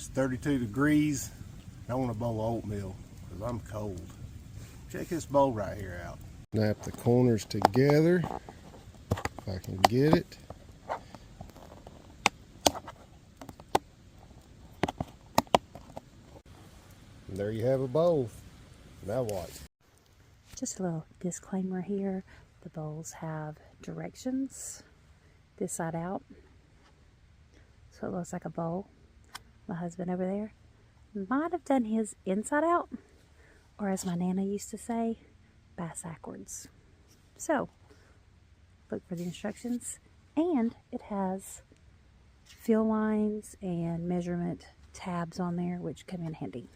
It's 32 degrees. I want a bowl of oatmeal because I'm cold. Check this bowl right here out. Snap the corners together if I can get it. And there you have a bowl. Now what? Just a little disclaimer here. The bowls have directions this side out. So it looks like a bowl. My husband over there might have done his inside out, or as my Nana used to say, backwards. So look for the instructions, and it has fill lines and measurement tabs on there which come in handy.